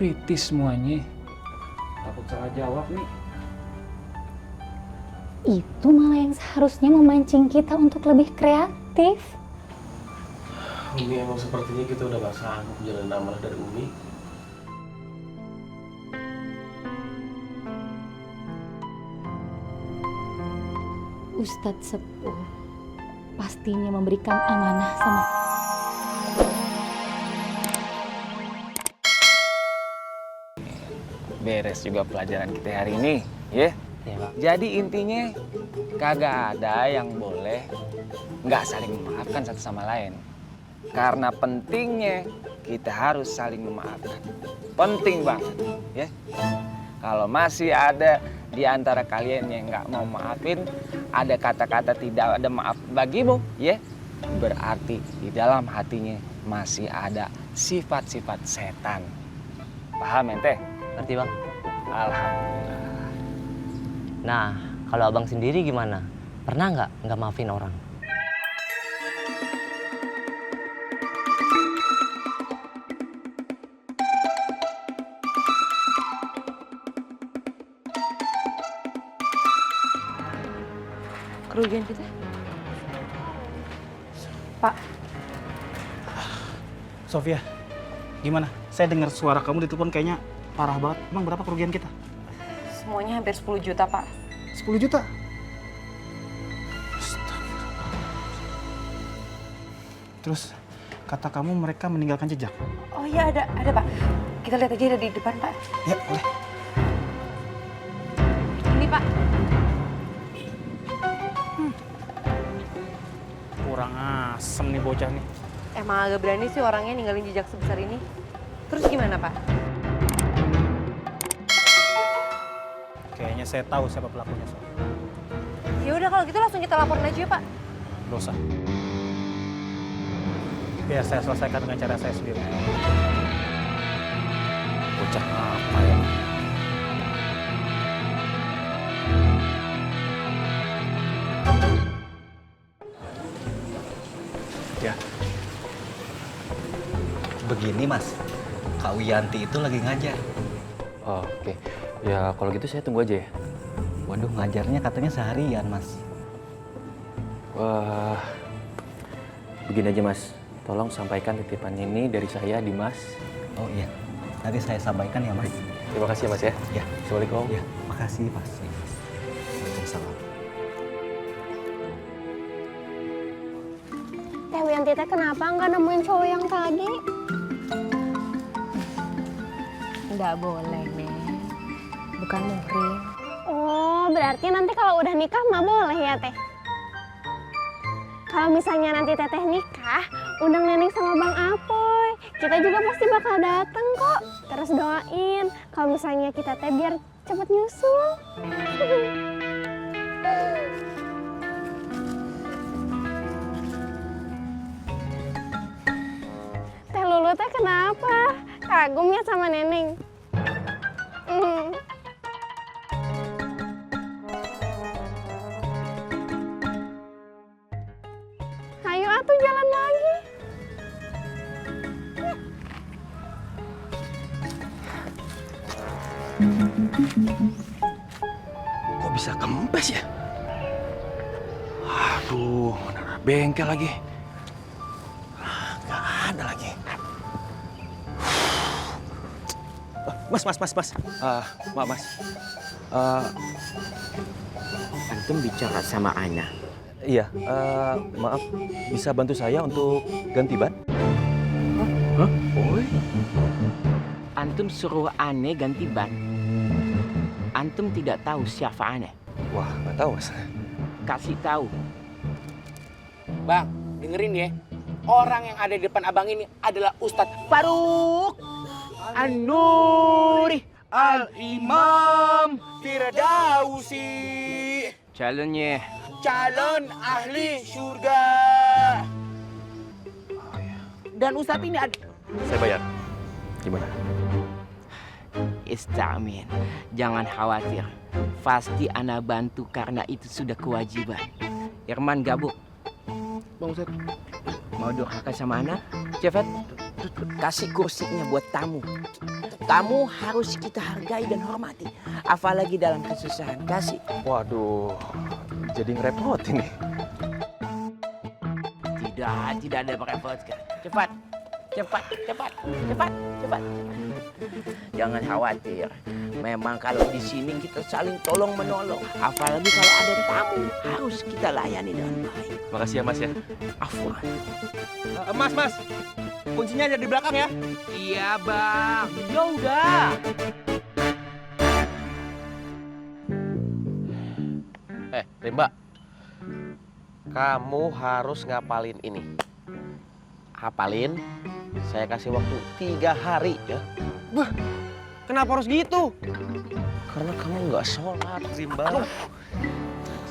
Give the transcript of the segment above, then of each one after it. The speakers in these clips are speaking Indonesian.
kritis semuanya. Takut salah jawab nih. Itu malah yang seharusnya memancing kita untuk lebih kreatif. Umi emang sepertinya kita udah gak sanggup jalanin amanah dari Umi. Ustadz Sepuh pastinya memberikan amanah sama Beres juga pelajaran kita hari ini, ya. Ya, Pak. Jadi intinya kagak ada yang boleh nggak saling memaafkan satu sama lain. Karena pentingnya kita harus saling memaafkan. Penting banget, ya. Kalau masih ada di antara kalian yang nggak mau maafin, ada kata-kata tidak ada maaf bagimu, ya. Berarti di dalam hatinya masih ada sifat-sifat setan. Paham ente? Ngerti, Bang? Alhamdulillah. Nah, kalau abang sendiri gimana? Pernah nggak maafin orang? Kerugian kita? Pak, Sofia, gimana? Saya dengar suara kamu di telepon kayaknya parah banget. Emang berapa kerugian kita? semuanya hampir 10 juta, Pak. 10 juta? Terus kata kamu mereka meninggalkan jejak? Oh iya, ada Pak. Kita lihat aja ada di depan, Pak. Ya, boleh. Ini, Pak. Kurang asem nih bocah nih. Emang agak berani sih orangnya ninggalin jejak sebesar ini. Terus gimana, Pak? Kayaknya saya tahu siapa pelakunya, Sof. Ya udah kalau gitu langsung kita laporin aja ya, Pak. Gak usah. Biar saya selesaikan dengan cara saya sendiri. Bocah apa ya? Ya. Begini Mas, Kak Wiyanti itu lagi ngajar. Oh, oke. Ya kalau gitu saya tunggu aja ya. Waduh, ngajarnya katanya seharian Mas. Wah, begini aja Mas. Tolong sampaikan titipan ini dari saya, Dimas. Oh iya, nanti saya sampaikan ya Mas. Terima kasih ya Mas ya. Ya, Assalamualaikum. ya, makasih Mas. Waalaikumsalam. Teh Wiyanti teh kenapa nggak nemuin cowok yang tadi? nggak boleh, Neng. Bukan muhrim. Oh, berarti nanti kalau udah nikah mah boleh ya Teh? Kalau misalnya nanti Teteh nikah, undang Neneng sama Bang Apoy. Kita juga pasti bakal dateng kok. Terus doain kalau misalnya kita teh biar cepet nyusul. Teh Lulu teh kenapa? Kagum ya sama Neneng? Ayo atuh jalan lagi. Kok bisa kempes ya? Aduh, mana ada bengkel lagi. Nggak ada lagi. Mas. Maaf Mas. Antum bicara sama Ana. Iya, maaf. Bisa bantu saya untuk ganti ban? Hah? Oh. Antum suruh Ane ganti ban. Antum tidak tahu siapa Ane. Wah, nggak tahu Mas. Kasih tahu. Bang, dengerin ya. Orang yang ada di depan abang ini adalah Ustadz Faruk An-Nuri Al-Imam Firdausi. Calon ahli surga. Dan Ustadz ini ada. Saya bayar. Gimana? Istamin, jangan khawatir. Pasti Ana bantu karena itu sudah kewajiban. Irman gabung. Bang Ustadz, mau durhaka sama Ana? Cepat, kasih kursinya buat tamu. Tamu harus kita hargai dan hormati. Apalagi dalam kesusahan. Kasih. Waduh, jadi ngerepotin nih. Tidak ada merepotkan. Cepat. Jangan khawatir. Memang kalau di sini kita saling tolong menolong. Apalagi kalau ada tamu, harus kita layani dengan baik. Makasih ya Mas ya. Afwan. Mas, kuncinya ada di belakang ya. Iya bang. Ya udah. Rimba, kamu harus ngapalin ini. Hafalin, saya kasih waktu 3 hari ya. Kenapa harus gitu? Karena kamu nggak sholat, Rimba.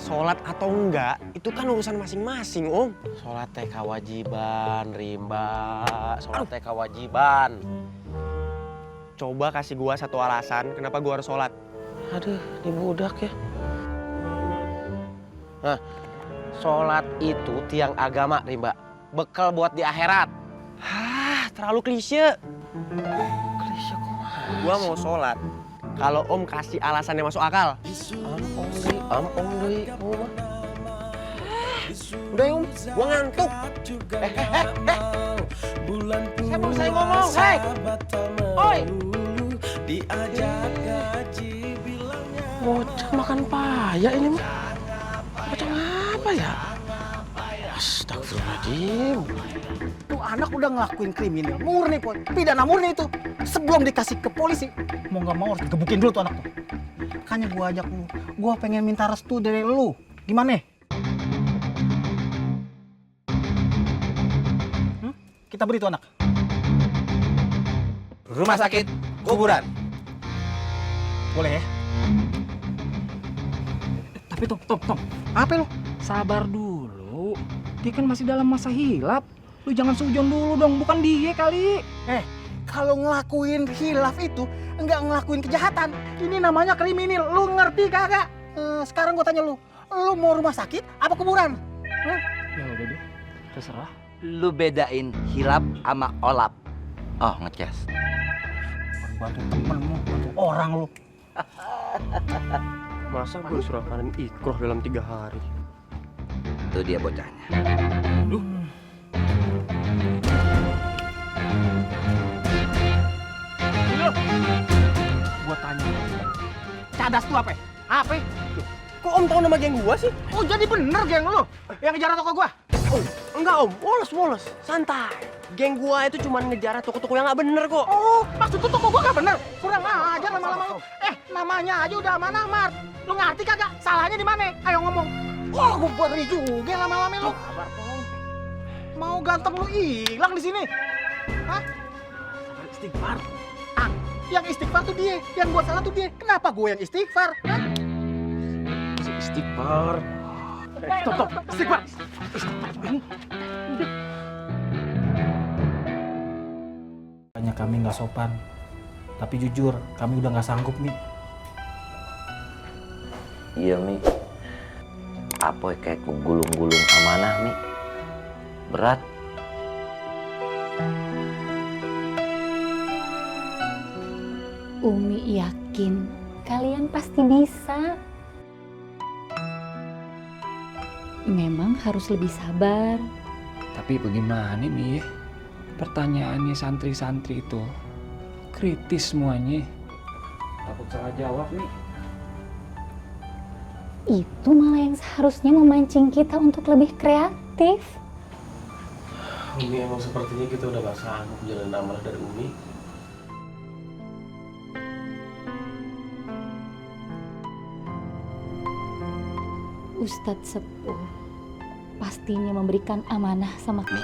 Sholat atau enggak, itu kan urusan masing-masing, Om. Sholat teh kewajiban, Rimba. Sholat teh kewajiban. Coba kasih gua satu alasan kenapa gua harus sholat. Aduh, ini budak ya. Nah, sholat itu tiang agama, Rimba. Bekal buat di akhirat. Hah, terlalu klise. Klise kumaha? Gua mau sholat. Kalau Om kasih alasan yang masuk akal. Ampun deui. Udah ya, Om, gua ngantuk. Siapa saya ngomong, hei! Oi! Bocah makan paya ini mah. Bocah apa ya? Astagfirullahaladzim. Tuh anak udah ngelakuin kriminal murni, Poy. Pidana murni itu. Sebelum dikasih ke polisi, mau nggak mau harus digebukin dulu tuh anak tuh. Makanya gua ajak lu. Gua pengen minta restu dari lu. Gimana? Kita beri tuh anak. Rumah sakit, kuburan. Boleh ya? Tapi Tom. Apa lu? Sabar dulu. Dia kan masih dalam masa hilaf. Lu jangan sujon dulu dong, bukan dia kali. Kalau ngelakuin hilaf itu enggak ngelakuin kejahatan. Ini namanya kriminal. Lu ngerti kagak? Sekarang gua tanya lu mau rumah sakit apa kuburan? Ya udah deh, terserah. Lu bedain hilap sama olap. Oh, ngecas. Bantu temenmu, bantu orang lu. Masa gue disuruh panen ikroh dalam 3 hari? Itu dia bocahnya. Gua tanya. Cadas tuh apa? Apa? Kok Om tahu nama geng gua sih? Oh, jadi bener geng lu yang ngejar toko gua? Oh, enggak Om, woles. Santai. Geng gua itu cuma ngejar toko-toko yang nggak bener kok. Oh, maksud lu toko gua gak bener? Kurang ajar lama-lama lu. Namanya aja udah amanah. Lu ngerti kagak? Salahnya di mana? Ayo ngomong. Wah, gua beri juga lama-lama lu. Mau ganteng lu hilang di sini. Hah? Istighfar. Yang istighfar tuh dia, yang buat salah tuh dia. Kenapa gue yang istighfar? Hah? Istighfar. Stop, istighfar. Banyak kami nggak sopan, tapi jujur kami udah nggak sanggup nih. Iya, Mi. Apa kayak gulung-gulung amanah, Mi. Berat. Umi yakin kalian pasti bisa. Memang harus lebih sabar. Tapi bagaimana nih? Pertanyaannya santri-santri itu kritis semuanya. Takut salah jawab nih. Itu malah yang seharusnya memancing kita untuk lebih kreatif. Umi emang sepertinya kita udah gak sanggup jalan amanah dari Umi. Ustadz Sepuh pastinya memberikan amanah sama kita.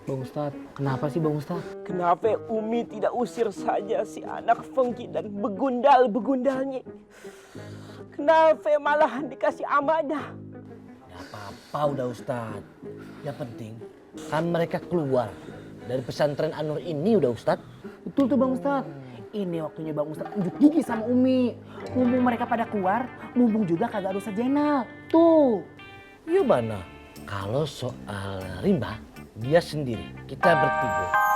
Bang Ustadz, kenapa sih Bang Ustadz? Kenapa Umi tidak usir saja si anak Fengki dan begundal-begundalnya? Kenapa malahan dikasih amanah? Apa udah Ustadz. Yang penting kan mereka keluar dari pesantren Anur ini udah Ustadz. Betul tuh Bang Ustadz. Ini waktunya Bang Ustadz unjuk gigi sama Umi. Mumpung mereka pada keluar, mumpung juga kagak ada Ustadz Jenal. Tuh. Gimana? Kalau soal rimba, dia sendiri, kita bertiga.